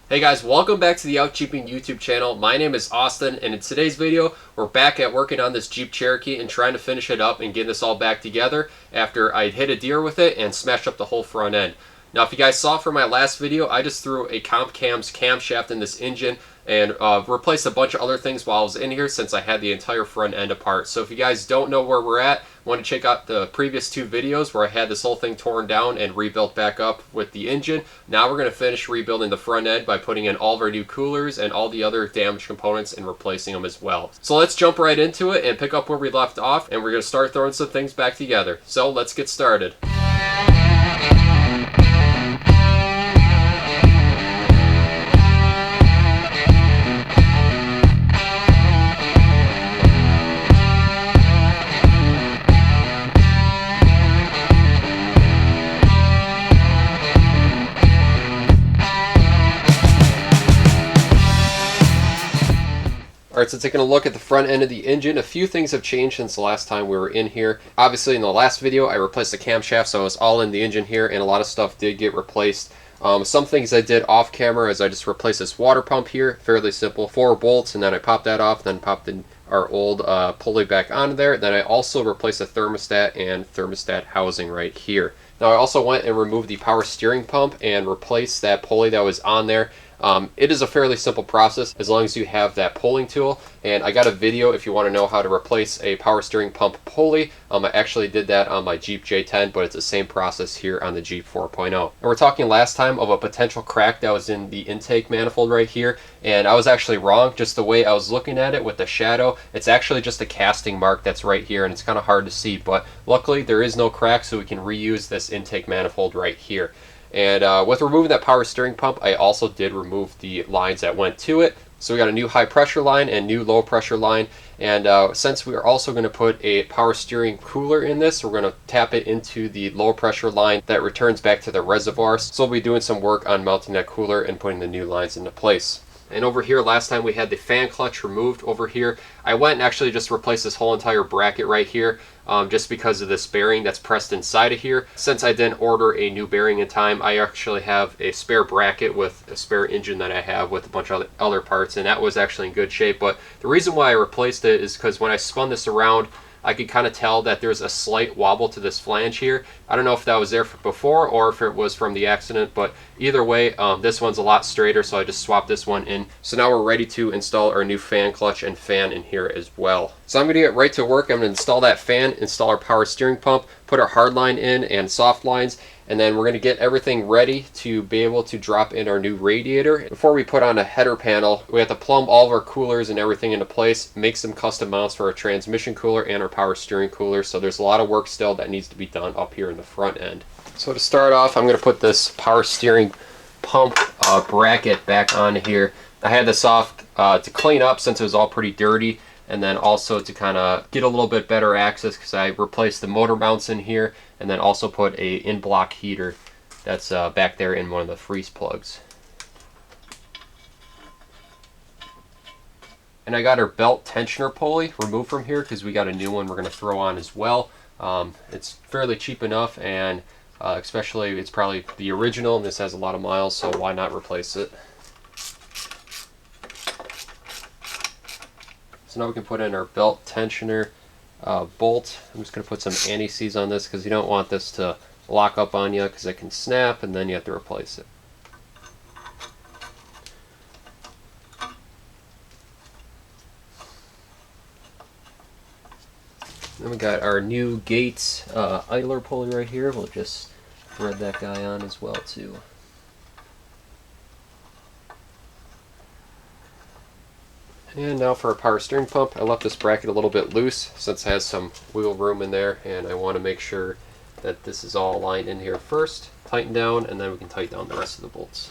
Hey guys, welcome back to the Out Jeeping YouTube channel. My name is Austin, and in today's video, we're back at working on this Jeep Cherokee and trying to finish it up and get this all back together after I hit a deer with it and smashed up the whole front end. Now, if you guys saw from my last video, I just threw a Comp Cam's camshaft in this engine and replaced a bunch of other things while I was in here since I had the entire front end apart. So if you guys don't know where we're at, want to check out the previous two videos where I had this whole thing torn down and rebuilt back up with the engine. Now we're going to finish rebuilding the front end by putting in all of our new coolers and all the other damaged components and replacing them as well. So let's jump right into it and pick up where we left off, and we're going to start throwing some things back together. So let's get started. Alright, so taking a look at the front end of the engine, a few things have changed since the last time we were in here. Obviously, in the last video, I replaced the camshaft, so it was all in the engine here, and a lot of stuff did get replaced. Some things I did off camera is I just replaced this water pump here, fairly simple, 4 bolts, and then I popped that off, then popped our old pulley back onto there. Then I also replaced the thermostat and thermostat housing right here. Now I also went and removed the power steering pump and replaced that pulley that was on there. It is a fairly simple process as long as you have that pulling tool, and I got a video if you want to know how to replace a power steering pump pulley. I actually did that on my Jeep J10, but it's the same process here on the Jeep 4.0. And we're talking last time of a potential crack that was in the intake manifold right here, and I was actually wrong. Just the way I was looking at it with the shadow, it's actually just a casting mark that's right here, and it's kind of hard to see, but luckily there is no crack, so we can reuse this intake manifold right here. And with removing that power steering pump, I also did remove the lines that went to it. So we got a new high pressure line and new low pressure line. And since we are also going to put a power steering cooler in this, we're going to tap it into the low pressure line that returns back to the reservoir. So we'll be doing some work on mounting that cooler and putting the new lines into place. And over here, last time we had the fan clutch removed over here. I went and actually just replaced this whole entire bracket right here just because of this bearing that's pressed inside of here. Since I didn't order a new bearing in time, I actually have a spare bracket with a spare engine that I have with a bunch of other parts, and that was actually in good shape. But the reason why I replaced it is because when I spun this around, I could kind of tell that there's a slight wobble to this flange here. I don't know if that was there before or if it was from the accident, but either way, this one's a lot straighter, so I just swapped this one in. So now we're ready to install our new fan clutch and fan in here as well. So I'm going to get right to work. I'm going to install that fan, install our power steering pump, put our hard line in and soft lines, and then we're going to get everything ready to be able to drop in our new radiator. Before we put on a header panel, we have to plumb all of our coolers and everything into place, make some custom mounts for our transmission cooler and our power steering cooler. So there's a lot of work still that needs to be done up here in the front end. So to start off, I'm going to put this power steering pump bracket back on here. I had this off to clean up since it was all pretty dirty, and then also to kind of get a little bit better access because I replaced the motor mounts in here and then also put a in-block heater that's back there in one of the freeze plugs. And I got our belt tensioner pulley removed from here because we got a new one we're going to throw on as well. It's fairly cheap enough, and especially it's probably the original, and this has a lot of miles, so why not replace it? So now we can put in our belt tensioner bolt. I'm just going to put some anti-seize on this because you don't want this to lock up on you because it can snap and then you have to replace it. Then we got our new Gates idler pulley right here. We'll just thread that guy on as well too. And now for our power steering pump, I left this bracket a little bit loose since it has some wiggle room in there, and I want to make sure that this is all aligned in here first. Tighten down, and then we can tighten down the rest of the bolts.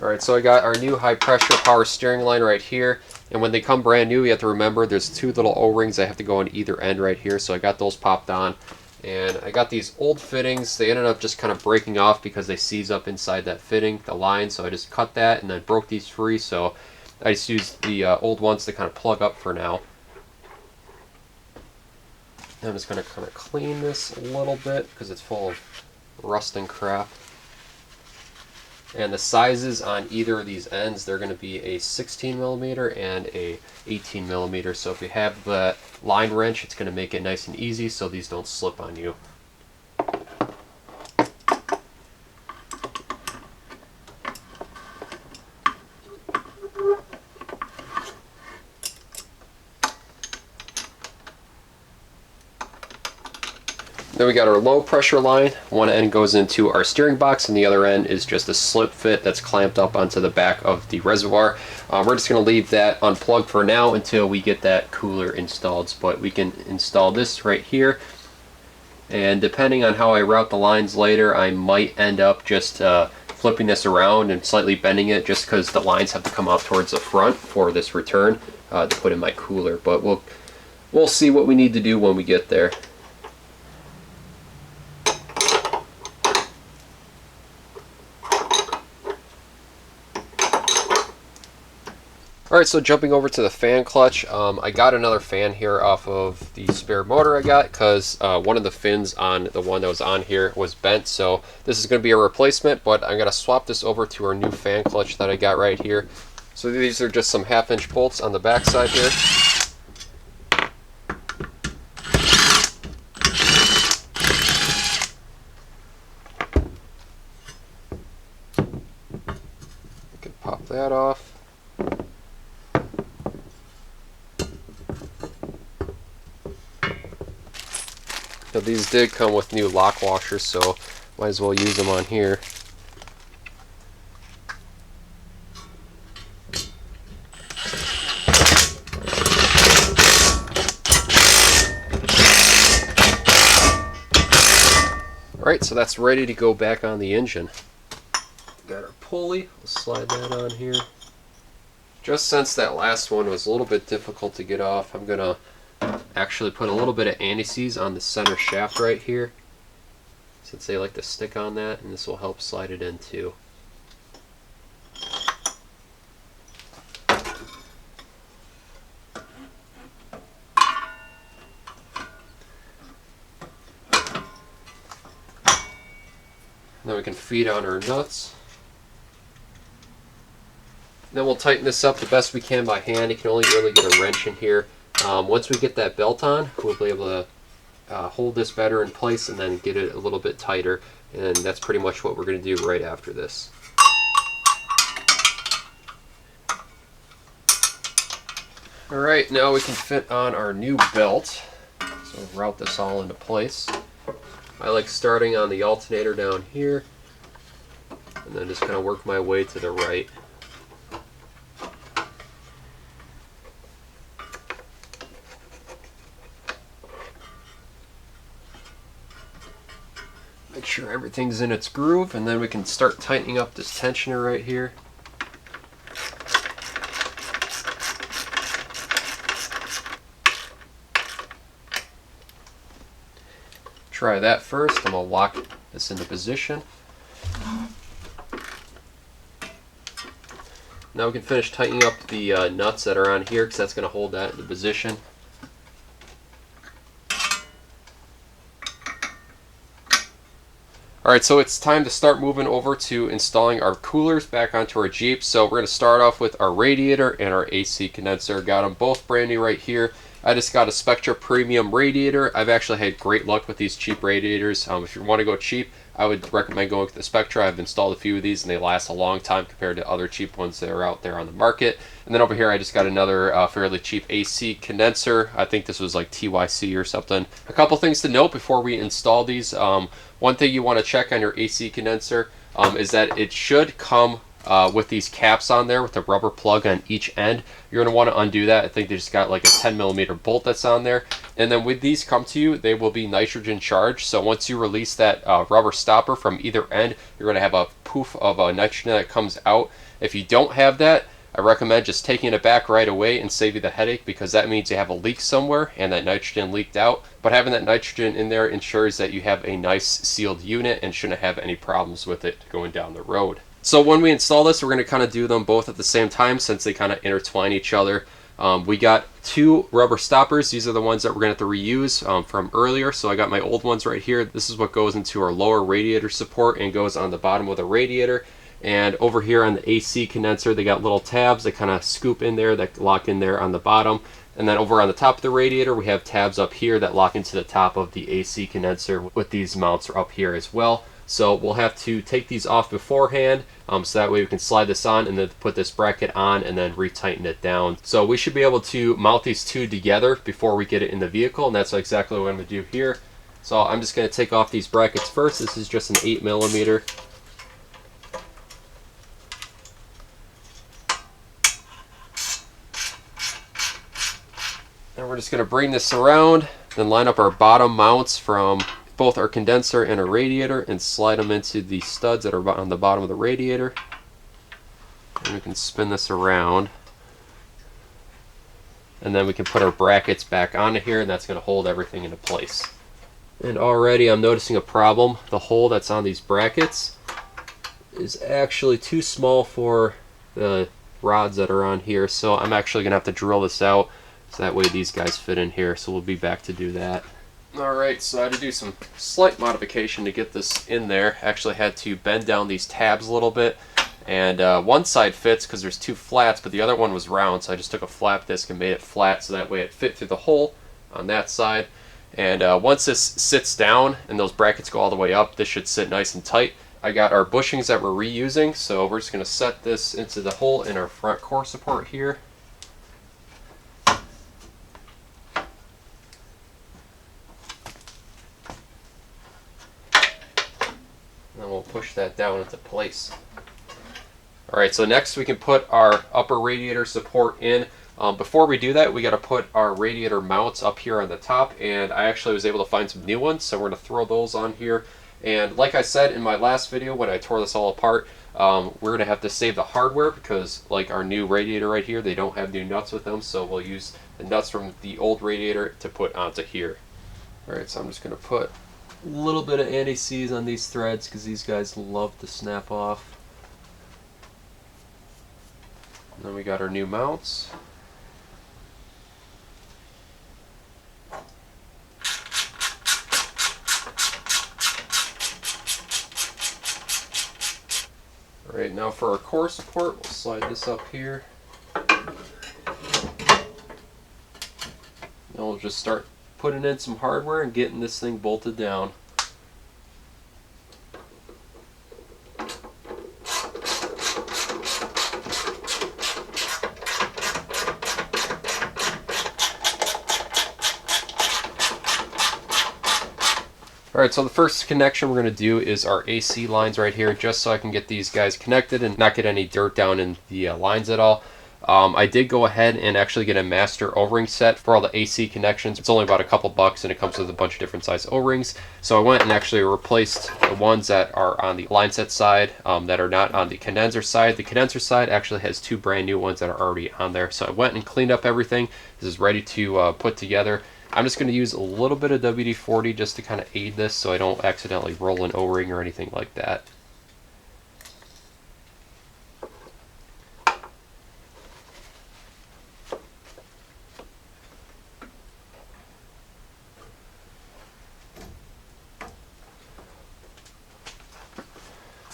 Alright, so I got our new high pressure power steering line right here, And when they come brand new, you have to remember there's 2 little O-rings that have to go on either end right here. So I got those popped on. And I got these old fittings. They ended up just kind of breaking off because they seize up inside that fitting, the line. So I just cut that and then broke these free. So I just used the old ones to kind of plug up for now. I'm just going to kind of clean this a little bit because it's full of rust and crap. And the sizes on either of these ends, they're going to be a 16 millimeter and a 18 millimeter. So if you have the line wrench, it's going to make it nice and easy so these don't slip on you. Then we got our low pressure line. One end goes into our steering box and the other end is just a slip fit that's clamped up onto the back of the reservoir. We're just going to leave that unplugged for now until we get that cooler installed. But we can install this right here. And depending on how I route the lines later, I might end up just flipping this around and slightly bending it just because the lines have to come out towards the front for this return to put in my cooler. But we'll see what we need to do when we get there. Alright, so jumping over to the fan clutch, I got another fan here off of the spare motor I got because one of the fins on the one that was on here was bent, so this is going to be a replacement, but I'm going to swap this over to our new fan clutch that I got right here. So these are just some 1/2-inch bolts on the back side here. You can pop that off. Now these did come with new lock washers, so might as well use them on here. Alright, so that's ready to go back on the engine. Got our pulley, we'll slide that on here. Just since that last one was a little bit difficult to get off, I'm going to actually put a little bit of anti-seize on the center shaft right here, since they like to stick on that, and this will help slide it in too. Then we can feed on our nuts. Then we'll tighten this up the best we can by hand. You can only really get a wrench in here. Once we get that belt on, we'll be able to hold this better in place and then get it a little bit tighter. And that's pretty much what we're going to do right after this. Alright, now we can fit on our new belt. So route this all into place. I like starting on the alternator down here and then just kind of work my way to the right. Make sure everything's in its groove, and then we can start tightening up this tensioner right here. Try that first, and we'll lock this into position. Now we can finish tightening up the nuts that are on here, because that's going to hold that into position. Alright, so it's time to start moving over to installing our coolers back onto our Jeep. So we're going to start off with our radiator and our AC condenser. Got them both brand new right here. I just got a SPECTRA premium radiator. I've actually had great luck with these cheap radiators. If you want to go cheap, I would recommend going with the SPECTRA. I've installed a few of these and they last a long time compared to other cheap ones that are out there on the market. And then over here I just got another fairly cheap AC condenser. I think this was like TYC or something. A couple things to note before we install these. One thing you want to check on your AC condenser is that it should come with these caps on there with a rubber plug on each end. You're going to want to undo that. I think they just got like a 10mm bolt that's on there. And then when these come to you, they will be nitrogen charged. So once you release that rubber stopper from either end, you're going to have a poof of nitrogen that comes out. If you don't have that, I recommend just taking it back right away and save you the headache, because that means you have a leak somewhere and that nitrogen leaked out. But having that nitrogen in there ensures that you have a nice sealed unit and shouldn't have any problems with it going down the road. So when we install this, we're going to kind of do them both at the same time since they kind of intertwine each other. We got 2 rubber stoppers. These are the ones that we're going to have to reuse from earlier. So I got my old ones right here. This is what goes into our lower radiator support and goes on the bottom of the radiator. And over here on the AC condenser, they got little tabs that kind of scoop in there that lock in there on the bottom. And then over on the top of the radiator, we have tabs up here that lock into the top of the AC condenser with these mounts up here as well. So we'll have to take these off beforehand, so that way we can slide this on and then put this bracket on and then retighten it down. So we should be able to mount these 2 together before we get it in the vehicle, and that's exactly what I'm going to do here. So I'm just going to take off these brackets first. This is just an 8mm. And we're just going to bring this around, then line up our bottom mounts from both our condenser and our radiator and slide them into the studs that are on the bottom of the radiator. And we can spin this around. And then we can put our brackets back onto here, and that's going to hold everything into place. And already I'm noticing a problem. The hole that's on these brackets is actually too small for the rods that are on here. So I'm actually going to have to drill this out, so that way these guys fit in here. So we'll be back to do that. Alright, so I had to do some slight modification to get this in there. Actually had to bend down these tabs a little bit. And one side fits because there's 2 flats, but the other one was round. So I just took a flap disc and made it flat so that way it fit through the hole on that side. And once this sits down and those brackets go all the way up, this should sit nice and tight. I got our bushings that we're reusing, so we're just going to set this into the hole in our front core support here. And we'll push that down into place. Alright, so next we can put our upper radiator support in. Before we do that, we got to put our radiator mounts up here on the top, and I actually was able to find some new ones, so we're going to throw those on here. And like I said in my last video when I tore this all apart, we're going to have to save the hardware because, like our new radiator right here, they don't have new nuts with them, so we'll use the nuts from the old radiator to put onto here. Alright, so I'm just going to put a little bit of anti-seize on these threads because these guys love to snap off. And then we got our new mounts. Alright, now for our core support, we'll slide this up here. And we'll just start putting in some hardware and getting this thing bolted down. Alright, so the first connection we're going to do is our AC lines right here, just so I can get these guys connected and not get any dirt down in the lines at all. I did go ahead and actually get a master O-ring set for all the AC connections. It's only about a couple bucks and it comes with a bunch of different size O-rings. So I went and actually replaced the ones that are on the line set side that are not on the condenser side. The condenser side actually has 2 brand new ones that are already on there. So I went and cleaned up everything. This is ready to put together. I'm just going to use a little bit of WD-40 just to kind of aid this so I don't accidentally roll an O-ring or anything like that.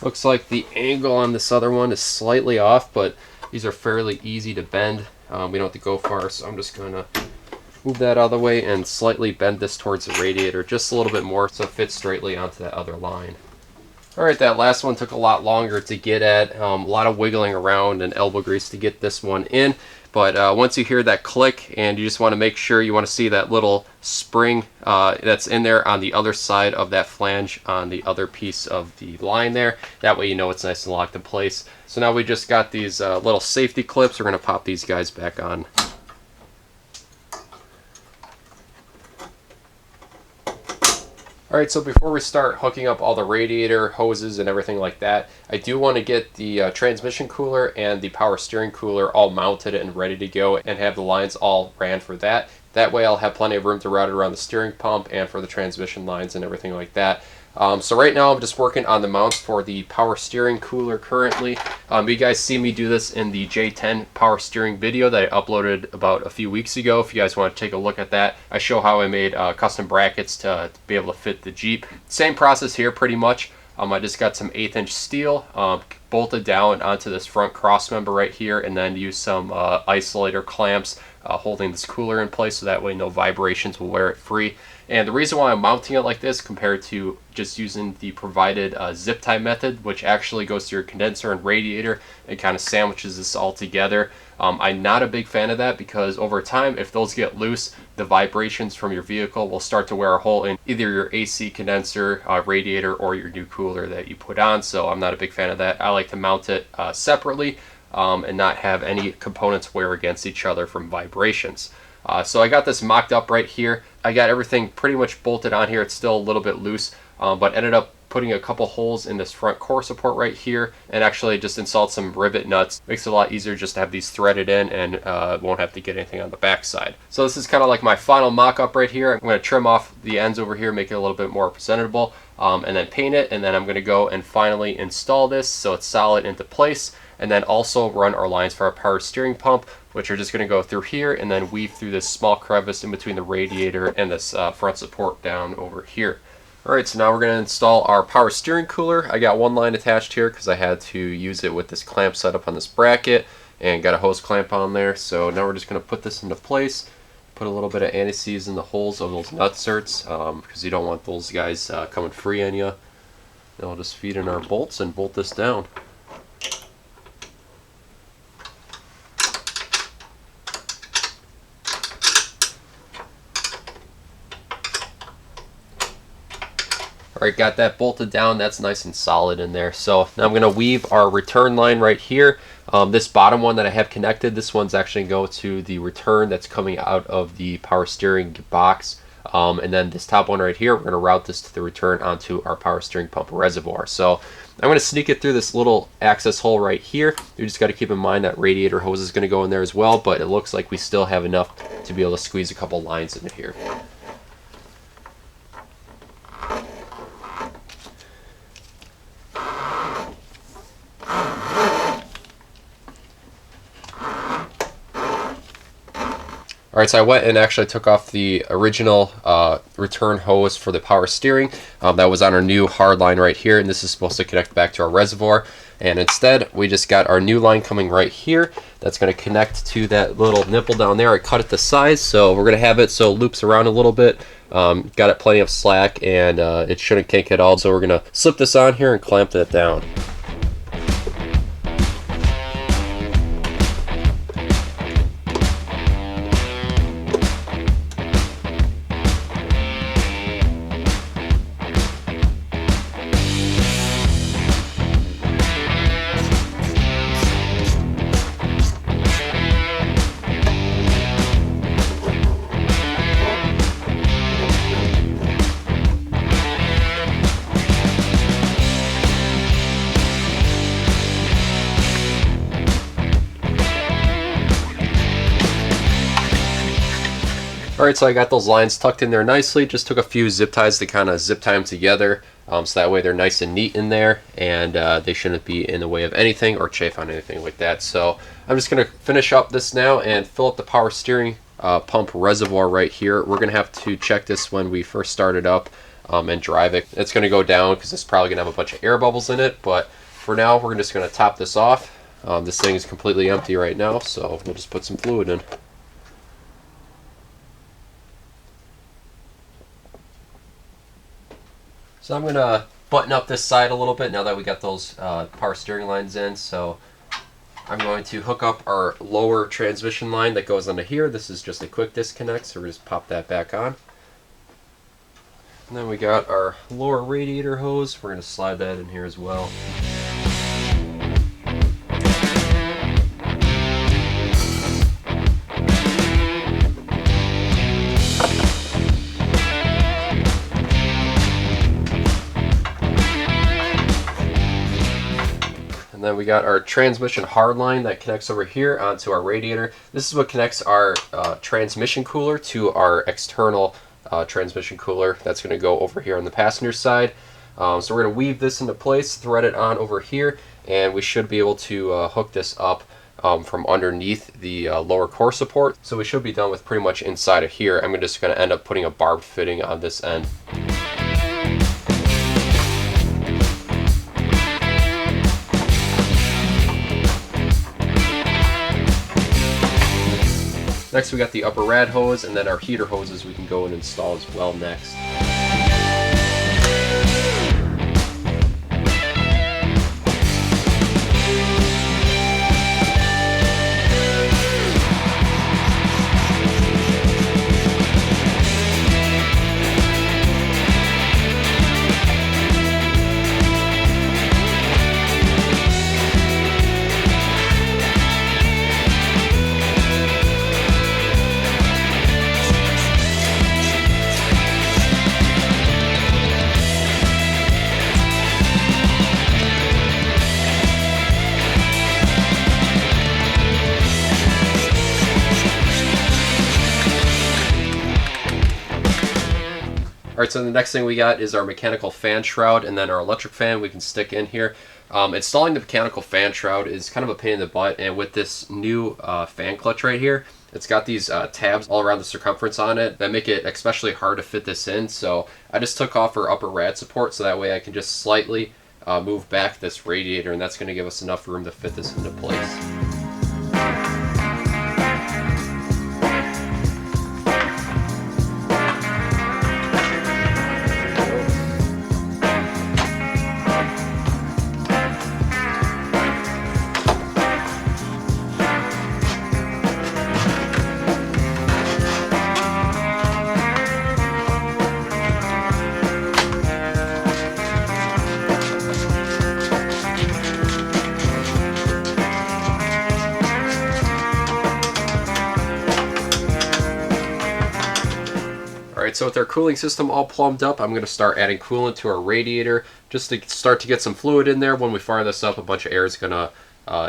Looks like the angle on this other one is slightly off, but these are fairly easy to bend. We don't have to go far, so I'm just going to move that out of the way and slightly bend this towards the radiator just a little bit more so it fits straightly onto that other line. Alright, that last one took a lot longer to get at, a lot of wiggling around and elbow grease to get this one in, but once you hear that click and you just want to make sure you want to see that little spring that's in there on the other side of that flange on the other piece of the line there, that way you know it's nice and locked in place. So now we just got these little safety clips. We're going to pop these guys back on. Alright, so before we start hooking up all the radiator hoses and everything like that, I do want to get the transmission cooler and the power steering cooler all mounted and ready to go and have the lines all ran for that. That way I'll have plenty of room to route it around the steering pump and for the transmission lines and everything like that. So right now I'm just working on the mounts for the power steering cooler currently. You guys see me do this in the J10 power steering video that I uploaded about a few weeks ago. If you guys want to take a look at that, I show how I made custom brackets to be able to fit the Jeep. Same process here pretty much. I just got some 1/8 inch steel bolted down onto this front cross member right here, and then use some isolator clamps holding this cooler in place so that way no vibrations will wear it free. And the reason why I'm mounting it like this compared to just using the provided zip tie method, which actually goes through your condenser and radiator and kind of sandwiches this all together, I'm not a big fan of that because over time, if those get loose, the vibrations from your vehicle will start to wear a hole in either your AC condenser, radiator, or your new cooler that you put on. So I'm not a big fan of that. I like to mount it separately and not have any components wear against each other from vibrations. So I got this mocked up right here. I got everything pretty much bolted on here. It's still a little bit loose, but ended up putting a couple holes in this front core support right here and actually just installed some rivet nuts. Makes it a lot easier just to have these threaded in and won't have to get anything on the back side. So this is kind of like my final mock-up right here. I'm going to trim off the ends over here, make it a little bit more presentable, and then paint it, and then I'm going to go and finally install this so it's solid into place, and then also run our lines for our power steering pump, which are just going to go through here and then weave through this small crevice in between the radiator and this front support down over here. Alright, so now we're going to install our power steering cooler. I got one line attached here because I had to use it with this clamp set up on this bracket and got a hose clamp on there. So now we're just going to put this into place, put a little bit of anti-seize in the holes of those nut certs because you don't want those guys coming free on you. Then we'll just feed in our bolts and bolt this down. Alright, got that bolted down. That's nice and solid in there. So now I'm going to weave our return line right here. This bottom one that I have connected, this one's actually going to go to the return that's coming out of the power steering box. And then this top one right here, we're going to route this to the return onto our power steering pump reservoir. So I'm going to sneak it through this little access hole right here. You just got to keep in mind that radiator hose is going to go in there as well, but it looks like we still have enough to be able to squeeze a couple lines into here. Alright, so I went and actually took off the original return hose for the power steering. That was on our new Hardline right here, and this is supposed to connect back to our reservoir. And instead, we just got our new line coming right here. That's going to connect to that little nipple down there. I cut it to size, so we're going to have it so it loops around a little bit. Got it plenty of slack, and it shouldn't kink at all. So we're going to slip this on here and clamp that down. Alright, so I got those lines tucked in there nicely. Just took a few zip ties to kind of zip tie them together so that way they're nice and neat in there, and they shouldn't be in the way of anything or chafe on anything like that. So I'm just going to finish up this now and fill up the power steering pump reservoir right here. We're going to have to check this when we first start it up and drive it. It's going to go down because it's probably going to have a bunch of air bubbles in it, but for now we're just going to top this off. This thing is completely empty right now, so we'll just put some fluid in. So I'm going to button up this side a little bit now that we got those power steering lines in. So I'm going to hook up our lower transmission line that goes onto here. This is just a quick disconnect, so we'll just pop that back on. And then we got our lower radiator hose. We're going to slide that in here as well. then we got our transmission hardline that connects over here onto our radiator. This is what connects our transmission cooler to our external transmission cooler. That's going to go over here on the passenger side. So we're going to weave this into place, thread it on over here, and we should be able to hook this up from underneath the lower core support. So we should be done with pretty much inside of here. I'm just going to end up putting a barbed fitting on this end. Next we got the upper rad hose, and then our heater hoses we can go and install as well next. Alright, so the next thing we got is our mechanical fan shroud, and then our electric fan we can stick in here. Installing the mechanical fan shroud is kind of a pain in the butt, and with this new fan clutch right here, it's got these tabs all around the circumference on it that make it especially hard to fit this in. So I just took off our upper rad support so that way I can just slightly move back this radiator, and that's going to give us enough room to fit this into place. So with our cooling system all plumbed up, I'm going to start adding coolant to our radiator just to start to get some fluid in there. When we fire this up, a bunch of air is going to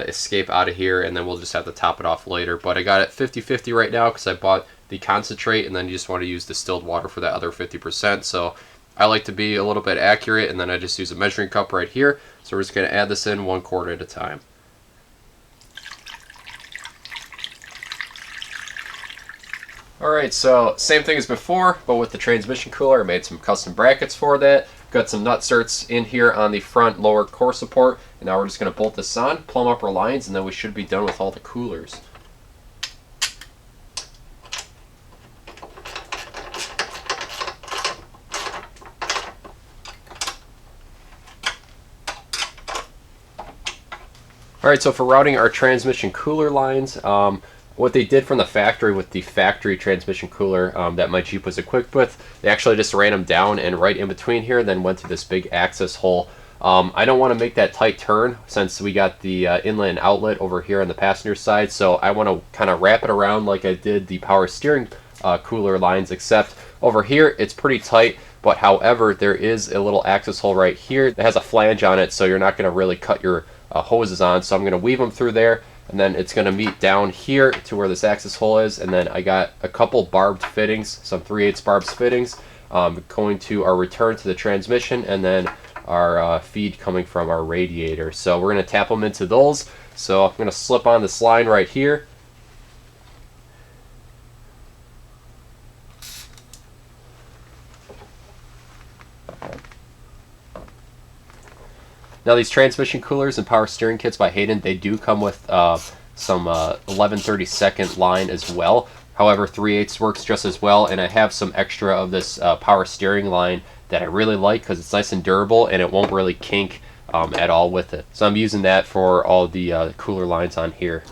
escape out of here, and then we'll just have to top it off later. But I got it 50-50 right now because I bought the concentrate, and then you just want to use distilled water for that other 50%. So I like to be a little bit accurate, and then I just use a measuring cup right here. So we're just going to add this in 1 quart at a time. Alright, so same thing as before, but with the transmission cooler. I made some custom brackets for that. Got some nutserts in here on the front lower core support, and now we're just going to bolt this on, plumb up our lines, and then we should be done with all the coolers. Alright, so for routing our transmission cooler lines, what they did from the factory with the factory transmission cooler that my Jeep was equipped with, they actually just ran them down and right in between here, then went to this big access hole. I don't want to make that tight turn since we got the inlet and outlet over here on the passenger side, so I want to kind of wrap it around like I did the power steering cooler lines, except over here it's pretty tight, but however there is a little access hole right here that has a flange on it, so you're not going to really cut your hoses on. So I'm going to weave them through there, and then it's going to meet down here to where this access hole is, and then I got a couple barbed fittings, some 3/8 barbed fittings, going to our return to the transmission, and then our feed coming from our radiator. So we're going to tap them into those. So I'm going to slip on this line right here. Now these transmission coolers and power steering kits by HAYDEN, they do come with some 11/32 line as well. However, 3/8 works just as well, and I have some extra of this power steering line that I really like because it's nice and durable and it won't really kink at all with it. So I'm using that for all the cooler lines on here.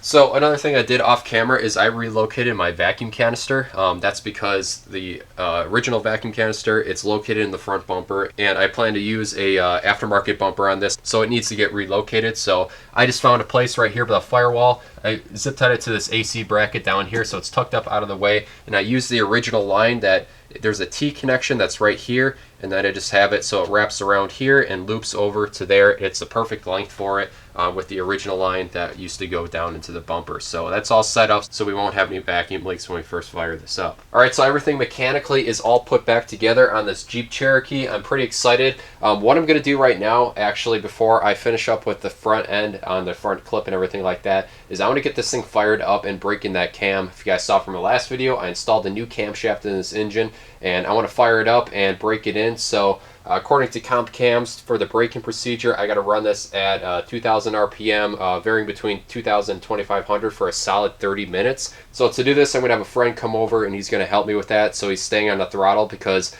So another thing I did off camera is I relocated my vacuum canister. That's because the original vacuum canister, it's located in the front bumper, and I plan to use a aftermarket bumper on this, so it needs to get relocated. So I just found a place right here by the firewall. I zip tied it to this AC bracket down here, so it's tucked up out of the way, and I used the original line that there's a T connection that's right here, and then I just have it so it wraps around here and loops over to there. It's the perfect length for it with the original line that used to go down into the bumper. So that's all set up so we won't have any vacuum leaks when we first fire this up. Alright, so everything mechanically is all put back together on this Jeep Cherokee. I'm pretty excited. What I'm going to do right now, actually, before I finish up with the front end on the front clip and everything like that, is I want to get this thing fired up and break in that cam. If you guys saw from the last video, I installed a new camshaft in this engine, and I want to fire it up and break it in. So according to comp cams for the braking procedure, I got to run this at 2000 RPM, varying between 2000 and 2500 for a solid 30 minutes. So to do this, I'm going to have a friend come over and he's going to help me with that. So he's staying on the throttle because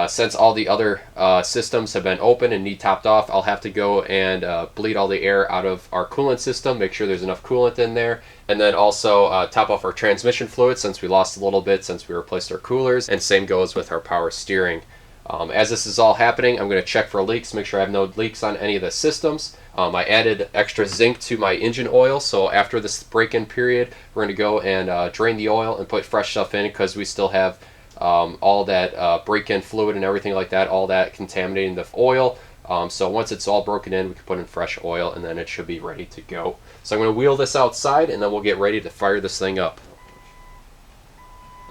since all the other systems have been open and need topped off, I'll have to go and bleed all the air out of our coolant system, make sure there's enough coolant in there, and then also top off our transmission fluid since we lost a little bit since we replaced our coolers, and same goes with our power steering. As this is all happening, I'm going to check for leaks, make sure I have no leaks on any of the systems. I added extra zinc to my engine oil, so after this break-in period, we're going to go and drain the oil and put fresh stuff in because we still have all that break-in fluid and everything like that, all that contaminating the oil. So once it's all broken in, we can put in fresh oil and then it should be ready to go. So I'm going to wheel this outside and then we'll get ready to fire this thing up.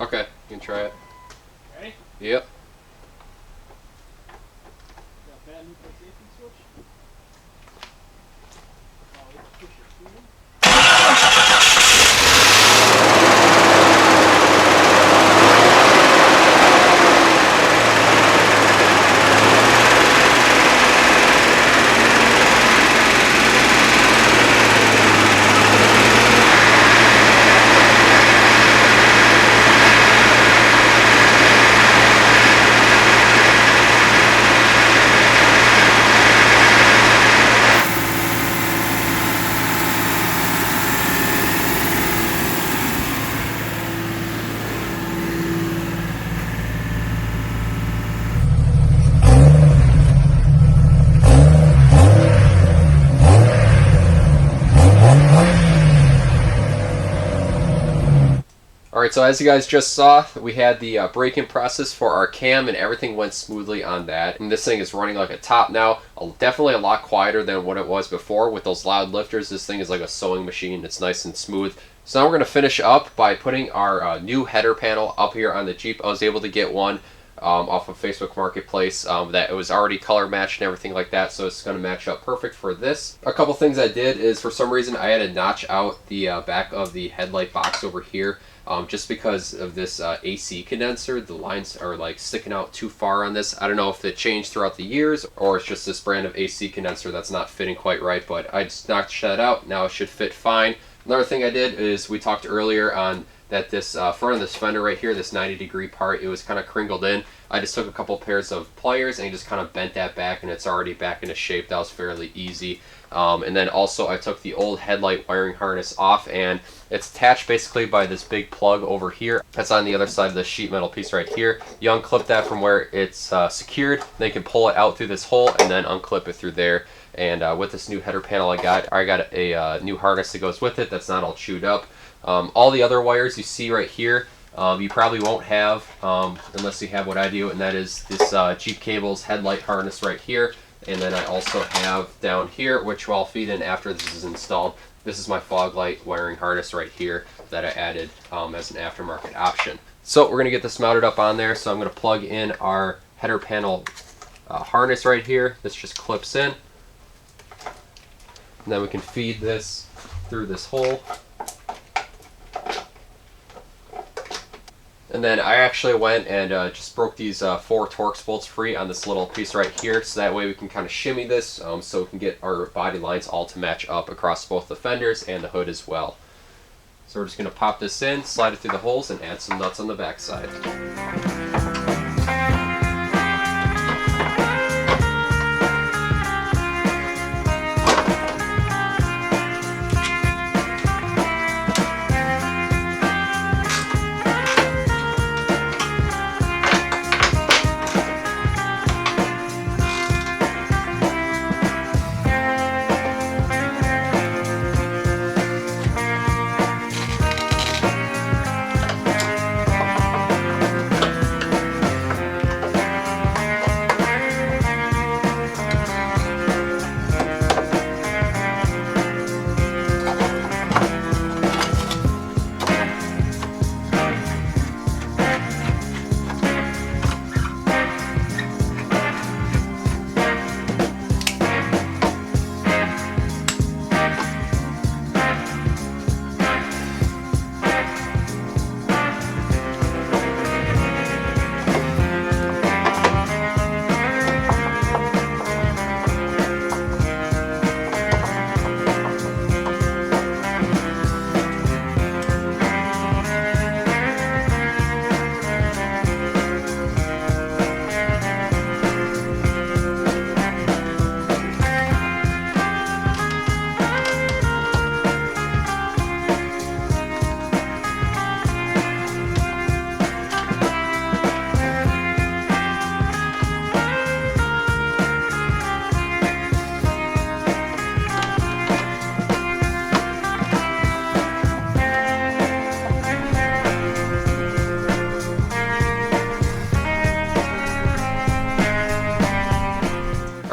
Okay, you can try it. Ready? Yep. Alright, so as you guys just saw, we had the break-in process for our cam and everything went smoothly on that. And this thing is running like a top now, definitely a lot quieter than what it was before. With those loud lifters, this thing is like a sewing machine. It's nice and smooth. So now we're going to finish up by putting our new header panel up here on the Jeep. I was able to get one off of Facebook Marketplace that it was already color matched and everything like that, so it's going to match up perfect for this. A couple things I did is, for some reason, I had to notch out the back of the headlight box over here. Just because of this AC condenser, the lines are like sticking out too far on this. I don't know if it changed throughout the years or it's just this brand of AC condenser that's not fitting quite right, but I just notched that out. Now it should fit fine. Another thing I did is, we talked earlier on that this front of this fender right here, this 90-degree part, it was kind of crinkled in. I just took a couple pairs of pliers and just kind of bent that back, and it's already back into shape. That was fairly easy. And then also I took the old headlight wiring harness off, and it's attached basically by this big plug over here. That's on the other side of the sheet metal piece right here. You unclip that from where it's secured, then you can pull it out through this hole and then unclip it through there. And with this new header panel I got a new harness that goes with it that's not all chewed up. All the other wires you see right here, you probably won't have unless you have what I do, and that is this Jeep Cables headlight harness right here. And then I also have down here, which I'll feed in after this is installed, this is my fog light wiring harness right here that I added as an aftermarket option. So we're going to get this mounted up on there. So I'm going to plug in our header panel harness right here. This just clips in. And then we can feed this through this hole. And then I actually went and just broke these 4 Torx bolts free on this little piece right here, so that way we can kind of shimmy this so we can get our body lines all to match up across both the fenders and the hood as well. So we're just going to pop this in, slide it through the holes, and add some nuts on the back side.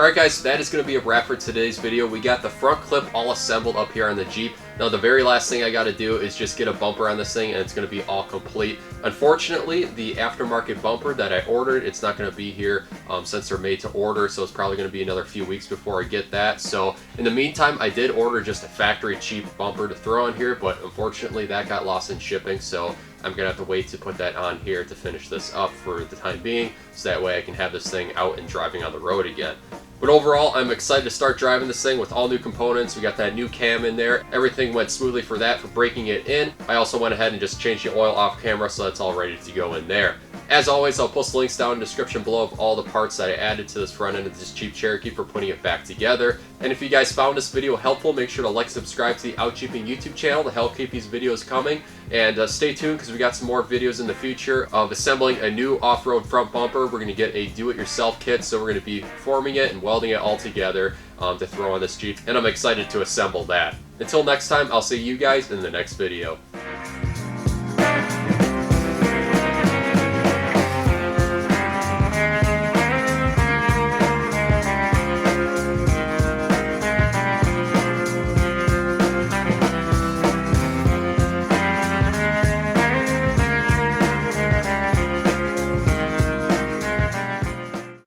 Alright guys, that is going to be a wrap for today's video. We got the front clip all assembled up here on the Jeep. Now the very last thing I got to do is just get a bumper on this thing and it's going to be all complete. Unfortunately, the aftermarket bumper that I ordered, it's not going to be here since they're made to order, so it's probably going to be another few weeks before I get that. So in the meantime, I did order just a factory cheap bumper to throw on here, but unfortunately that got lost in shipping, so I'm going to have to wait to put that on here to finish this up for the time being, so that way I can have this thing out and driving on the road again. But overall, I'm excited to start driving this thing with all new components. We got that new cam in there. Everything went smoothly for that, for breaking it in. I also went ahead and just changed the oil off camera, so that's all ready to go in there. As always, I'll post links down in the description below of all the parts that I added to this front end of this Jeep Cherokee for putting it back together. And if you guys found this video helpful, make sure to like and subscribe to the Out Jeeping YouTube channel to help keep these videos coming. And stay tuned because we got some more videos in the future of assembling a new off-road front bumper. We're going to get a do-it-yourself kit, so we're going to be forming it and welding it all together to throw on this Jeep. And I'm excited to assemble that. Until next time, I'll see you guys in the next video.